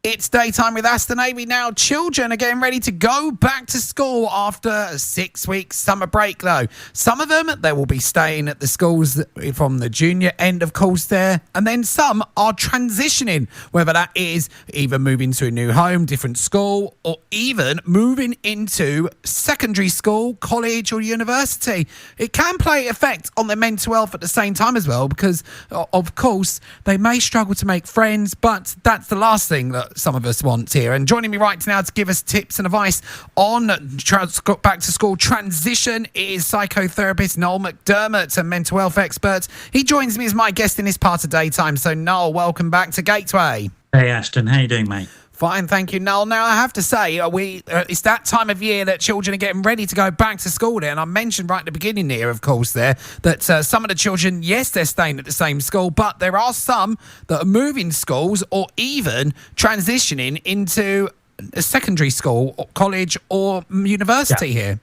It's daytime with Aston Avery now. Children are getting ready to go back to school after a 6-week summer break, though. Some of them, they will be staying at the schools from the junior end, of course, there. And then some are transitioning, whether that is either moving to a new home, different school, or even moving into secondary school, college, or university. It can play effect on their mental health at the same time as well, because, of course, they may struggle to make friends, but that's the last thing that some of us want here. And joining me right now to give us tips and advice on back to school transition is psychotherapist Noel McDermott, a mental health expert. He joins me as my guest in this part of daytime. So Noel, welcome back to Gateway. Hey Ashton, how you doing, mate? Fine, thank you, Noel. Now, I have to say, it's that time of year that children are getting ready to go back to school there. And I mentioned right at the beginning here, of course, there, that some of the children, yes, they're staying at the same school, but there are some that are moving schools or even transitioning into a secondary school, or college or university here.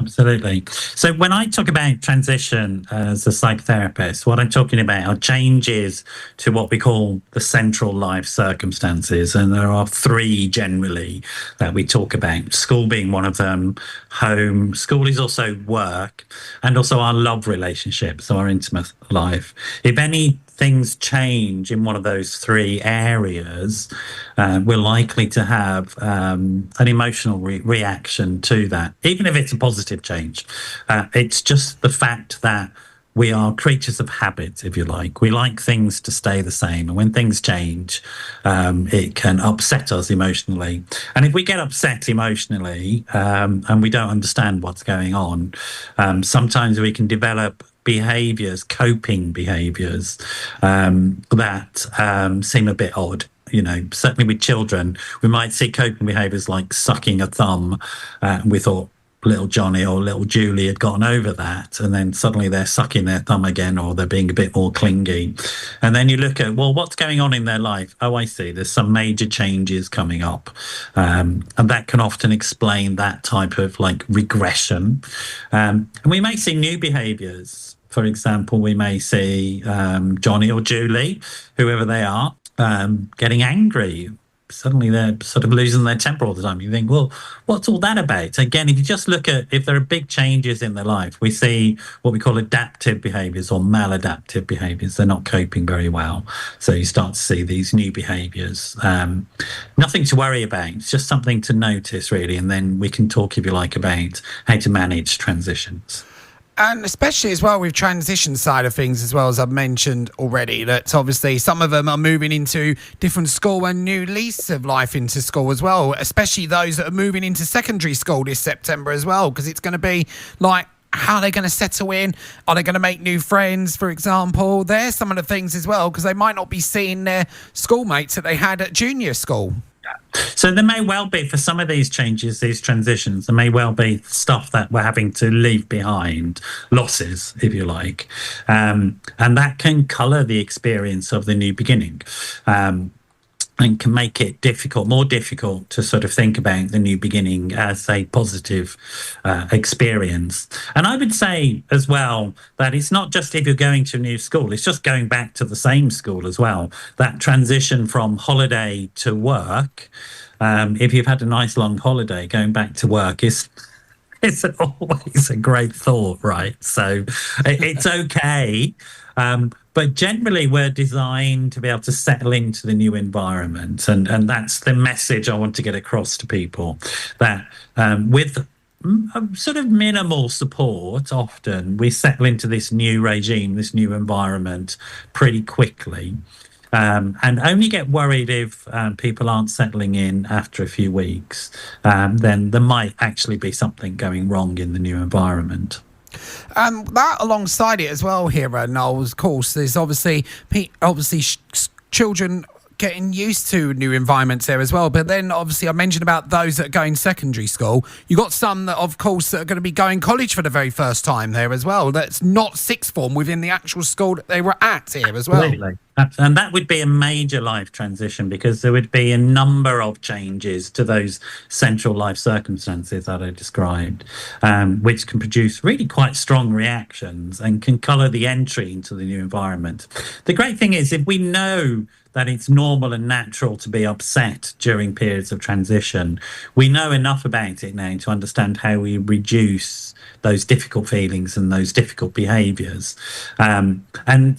Absolutely. So when I talk about transition as a psychotherapist, what I'm talking about are changes to what we call the central life circumstances. And there are three generally that we talk about. School being one of them, home. School is also work, and also our love relationships, so our intimate life. If any things change in one of those three areas, we're likely to have an emotional reaction to that, even if it's a positive change. It's just the fact that we are creatures of habit, if you like. We like things to stay the same. And when things change, it can upset us emotionally. And if we get upset emotionally and we don't understand what's going on, sometimes we can develop behaviours, coping behaviours that seem a bit odd. You know, certainly with children, we might see coping behaviours like sucking a thumb. We thought little Johnny or little Julie had gotten over that, and then suddenly they're sucking their thumb again, or they're being a bit more clingy. And then you look at, well, what's going on in their life? Oh, I see, there's some major changes coming up, and that can often explain that type of like regression. And we may see new behaviours. For example, we may see Johnny or Julie, whoever they are, getting angry. Suddenly they're sort of losing their temper all the time. You think, well, what's all that about? Again, if you just look at if there are big changes in their life, we see what we call adaptive behaviours or maladaptive behaviours. They're not coping very well. So you start to see these new behaviours. Nothing to worry about. It's just something to notice, really. And then we can talk, if you like, about how to manage transitions. And especially as well with transition side of things, as well as I've mentioned already, that obviously some of them are moving into different school and new lease of life into school as well, especially those that are moving into secondary school this September as well, because it's going to be like, how are they going to settle in? Are they going to make new friends, for example? There's some of the things as well, because they might not be seeing their schoolmates that they had at junior school. So there may well be, for some of these changes, these transitions, there may well be stuff that we're having to leave behind, losses, if you like. And that can colour the experience of the new beginning. And can make it more difficult to sort of think about the new beginning as a positive experience. And I would say as well that it's not just if you're going to a new school, it's just going back to the same school as well. That transition from holiday to work, if you've had a nice long holiday, going back to work is... It's always a great thought, right? So it's okay. But generally, we're designed to be able to settle into the new environment. And that's the message I want to get across to people, that with sort of minimal support, often we settle into this new regime, this new environment pretty quickly. And only get worried if people aren't settling in after a few weeks. Then there might actually be something going wrong in the new environment. That alongside it as well here, Noel, of course, there's obviously children getting used to new environments there as well. But then obviously I mentioned about those that are going secondary school. You got some that, of course, that are going to be going college for the very first time there as well. That's not sixth form within the actual school that they were at here as well. Absolutely. And that would be a major life transition, because there would be a number of changes to those central life circumstances that I described, which can produce really quite strong reactions and can colour the entry into the new environment. The great thing is, if we know that it's normal and natural to be upset during periods of transition. We know enough about it now to understand how we reduce those difficult feelings and those difficult behaviors. And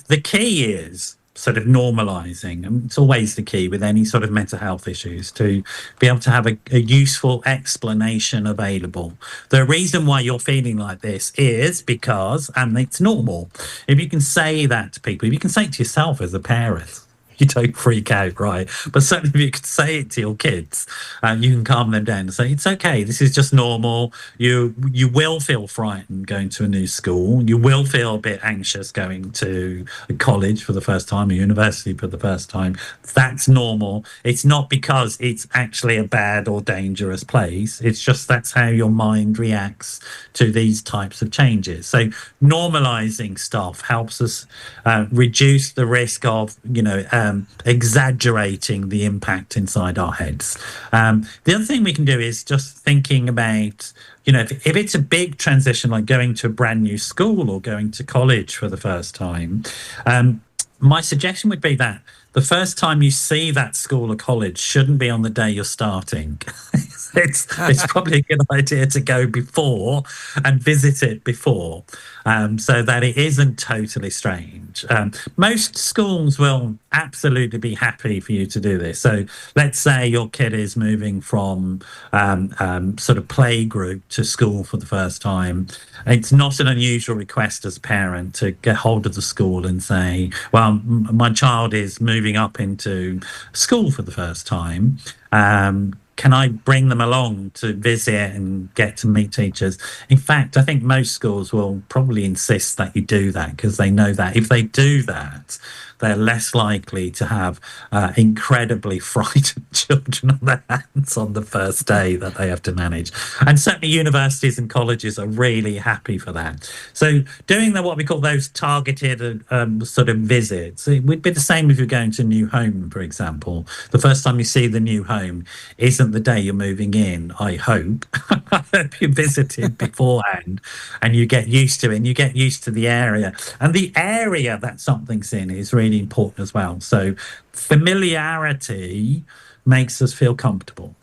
the key is sort of normalizing, and it's always the key with any sort of mental health issues, to be able to have a useful explanation available. The reason why you're feeling like this is because, and it's normal. If you can say that to people, if you can say it to yourself as a parent, you don't freak out, right? But certainly if you could say it to your kids, you can calm them down and say, it's okay, this is just normal. You will feel frightened going to a new school. You will feel a bit anxious going to a college for the first time, a university for the first time. That's normal. It's not because it's actually a bad or dangerous place. It's just that's how your mind reacts to these types of changes. So normalizing stuff helps us reduce the risk of, exaggerating the impact inside our heads. The other thing we can do is just thinking about, if it's a big transition, like going to a brand new school or going to college for the first time, my suggestion would be that the first time you see that school or college shouldn't be on the day you're starting. It's probably a good idea to go before and visit it before, so that it isn't totally strange. Most schools will absolutely be happy for you to do this. So let's say your kid is moving from sort of playgroup to school for the first time. It's not an unusual request as a parent to get hold of the school and say, well, my child is moving up into school for the first time. Can I bring them along to visit and get to meet teachers? In fact, I think most schools will probably insist that you do that, because they know that if they do that, they're less likely to have incredibly frightened children on their hands on the first day that they have to manage. And certainly universities and colleges are really happy for that. So doing what we call those targeted sort of visits, it would be the same if you're going to a new home, for example. The first time you see the new home isn't the day you're moving in, I hope. You visited beforehand and you get used to it, and you get used to the area. And the area that something's in is really important as well. So familiarity makes us feel comfortable,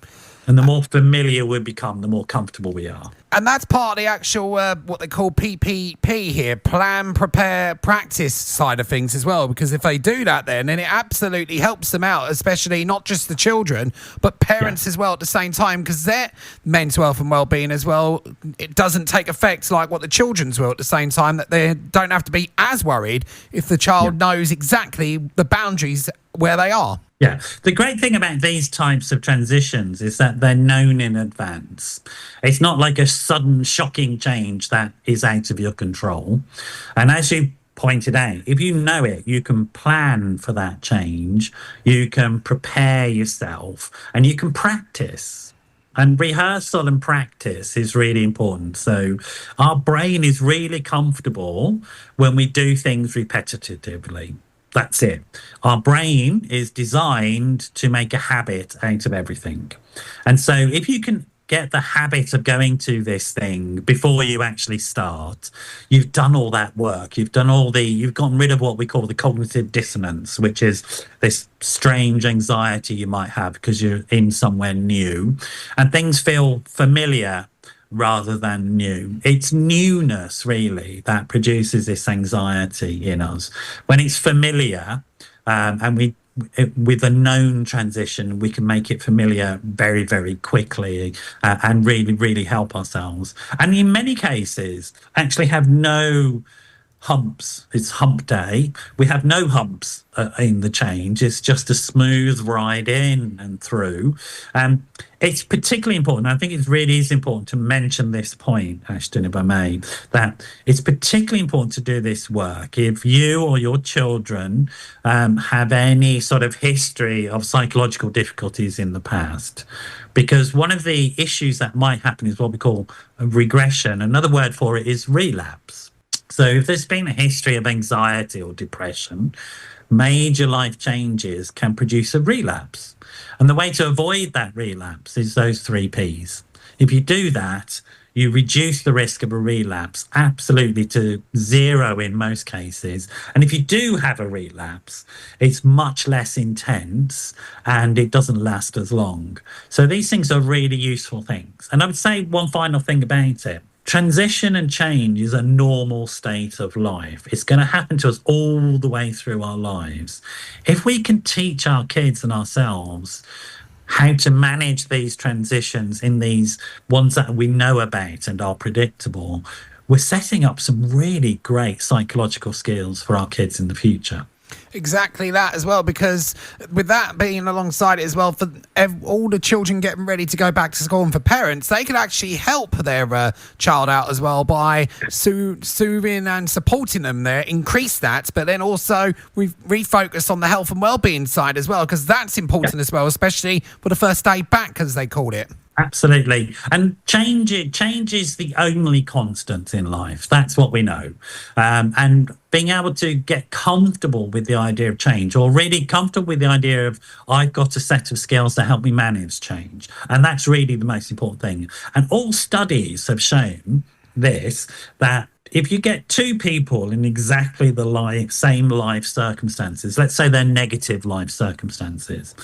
and the more familiar we become, the more comfortable we are. And that's part of the actual, what they call PPP here, plan, prepare, practice side of things as well. Because if they do that, then it absolutely helps them out, especially not just the children, but parents as well at the same time, because their mental health and well-being as well, it doesn't take effect like what the children's will at the same time, that they don't have to be as worried if the child knows exactly the boundaries where they are. Yeah, the great thing about these types of transitions is that they're known in advance. It's not like a sudden shocking change that is out of your control. And as you pointed out, if you know it, you can plan for that change, you can prepare yourself, and you can practice. And rehearsal and practice is really important. So our brain is really comfortable when we do things repetitively. That's it. Our brain is designed to make a habit out of everything. And so if you can get the habit of going to this thing before you actually start, you've done all that work. You've gotten rid of what we call the cognitive dissonance, which is this strange anxiety you might have because you're in somewhere new and things feel familiar rather than new. It's newness, really, that produces this anxiety in us. When it's familiar, with a known transition, we can make it familiar very, very quickly and really, really help ourselves. And in many cases, actually have no humps. It's hump day. We have no humps in the change. It's just a smooth ride in and through. It's particularly important. I think it really is important to mention this point, Ashton, if I may, that it's particularly important to do this work if you or your children have any sort of history of psychological difficulties in the past. Because one of the issues that might happen is what we call a regression. Another word for it is relapse. So if there's been a history of anxiety or depression, major life changes can produce a relapse. And the way to avoid that relapse is those 3 Ps. If you do that, you reduce the risk of a relapse absolutely to zero in most cases. And if you do have a relapse, it's much less intense and it doesn't last as long. So these things are really useful things. And I would say one final thing about it. Transition and change is a normal state of life. It's going to happen to us all the way through our lives. If we can teach our kids and ourselves how to manage these transitions in these ones that we know about and are predictable, we're setting up some really great psychological skills for our kids in the future. Exactly that as well, because with that being alongside it as well, for all the children getting ready to go back to school and for parents, they could actually help their child out as well by soothing and supporting them there, increase that, but then also we refocus on the health and well-being side as well, because that's important as well, especially for the first day back, as they called it. Absolutely. And change is the only constant in life. That's what we know. And being able to get comfortable with the idea of change, or really comfortable with the idea of, I've got a set of skills to help me manage change. And that's really the most important thing. And all studies have shown this, that if you get two people in exactly the same life circumstances, let's say they're negative life circumstances,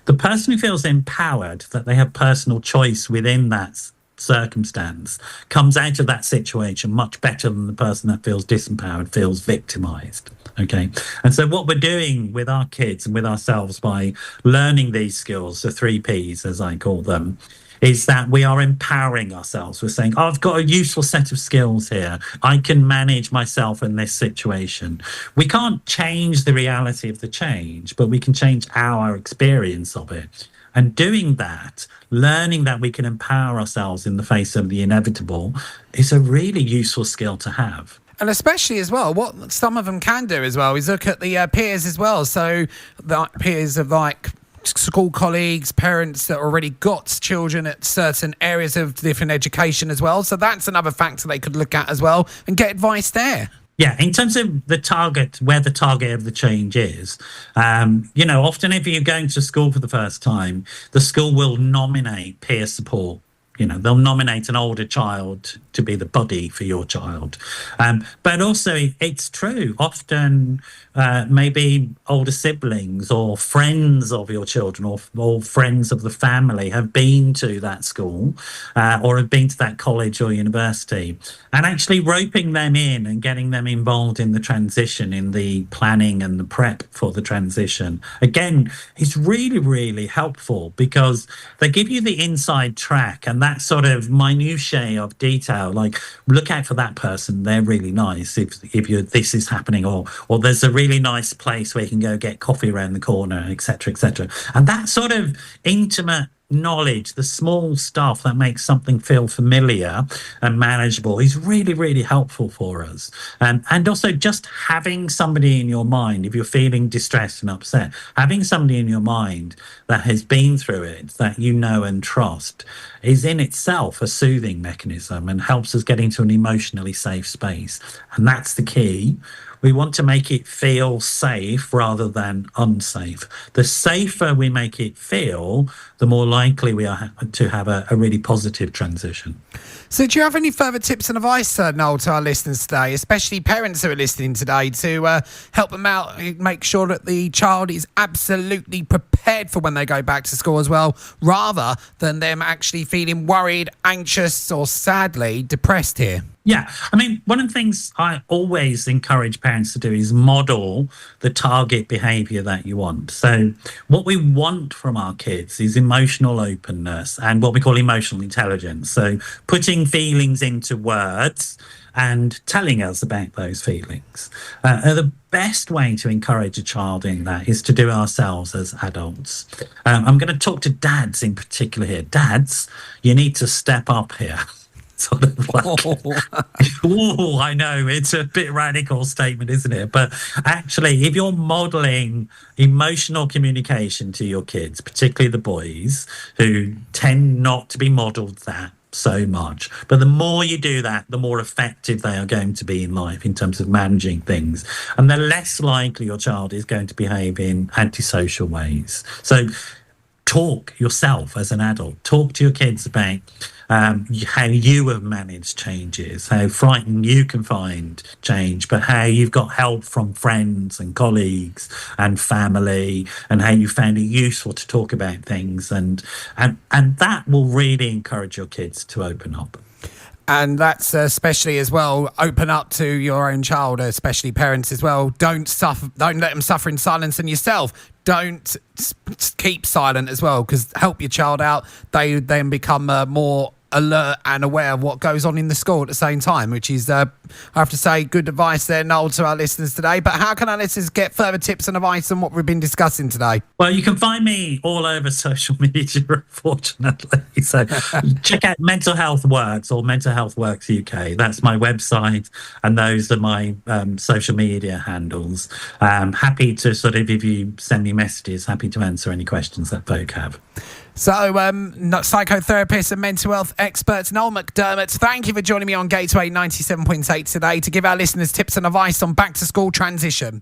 the person who feels empowered, that they have personal choice within that circumstance, comes out of that situation much better than the person that feels disempowered, feels victimized. Okay. And so what we're doing with our kids and with ourselves by learning these skills, the 3 Ps, as I call them, is that we are empowering ourselves. We're saying, I've got a useful set of skills here. I can manage myself in this situation. We can't change the reality of the change, but we can change our experience of it. And doing that, learning that we can empower ourselves in the face of the inevitable, is a really useful skill to have. And especially as well, what some of them can do as well is look at the peers as well. So the peers of like school colleagues, parents that already got children at certain areas of different education as well. So that's another factor they could look at as well and get advice there. Yeah, in terms of the target, where the target of the change is, often if you're going to school for the first time, the school will nominate peer support. They'll nominate an older child to be the buddy for your child. But also, it's true, often maybe older siblings or friends of your children or friends of the family have been to that school or have been to that college or university. And actually roping them in and getting them involved in the transition, in the planning and the prep for the transition, again, is really, really helpful, because they give you the inside track and that sort of minutiae of detail, like look out for that person, they're really nice if this is happening, or there's a really nice place where you can go get coffee around the corner, etc., etc. And that sort of intimate knowledge, the small stuff that makes something feel familiar and manageable, is really, really helpful for us. And also just having somebody in your mind, if you're feeling distressed and upset, having somebody in your mind that has been through it, that you know and trust, is in itself a soothing mechanism and helps us get into an emotionally safe space. And that's the key. We want to make it feel safe rather than unsafe. The safer we make it feel, the more likely we are to have a really positive transition. So do you have any further tips and advice, Noel, to our listeners today, especially parents who are listening today, to help them out, make sure that the child is absolutely prepared for when they go back to school as well, rather than them actually feeling worried, anxious, or sadly depressed here? Yeah, I mean, one of the things I always encourage parents to do is model the target behavior that you want. So what we want from our kids is emotional openness and what we call emotional intelligence. So putting feelings into words and telling us about those feelings. The best way to encourage a child in that is to do it ourselves as adults. I'm going to talk to dads in particular here. Dads, you need to step up here. Sort of like, oh, I know it's a bit radical statement, isn't it? But actually, if you're modeling emotional communication to your kids, particularly the boys who tend not to be modeled that so much, but the more you do that, the more effective they are going to be in life in terms of managing things, and the less likely your child is going to behave in antisocial ways. So talk yourself as an adult. Talk to your kids about how you have managed changes, how frightened you can find change, but how you've got help from friends and colleagues and family, and how you found it useful to talk about things, and that will really encourage your kids to open up. And that's especially as well, open up to your own child, especially parents as well. Don't let them suffer in silence, and yourself. Don't keep silent as well, because help your child out. They then become more alert and aware of what goes on in the school at the same time, which is, I have to say, good advice there, Noel, to our listeners today. But how can our listeners get further tips and advice on what we've been discussing today? Well, you can find me all over social media, unfortunately. So check out Mental Health Works or Mental Health Works UK. That's my website, and those are my social media handles. Happy to sort of, if you send me messages, happy to answer any questions that folk have. So, psychotherapist and mental health expert Noel McDermott, thank you for joining me on Gateway 97.8 today to give our listeners tips and advice on back to school transition.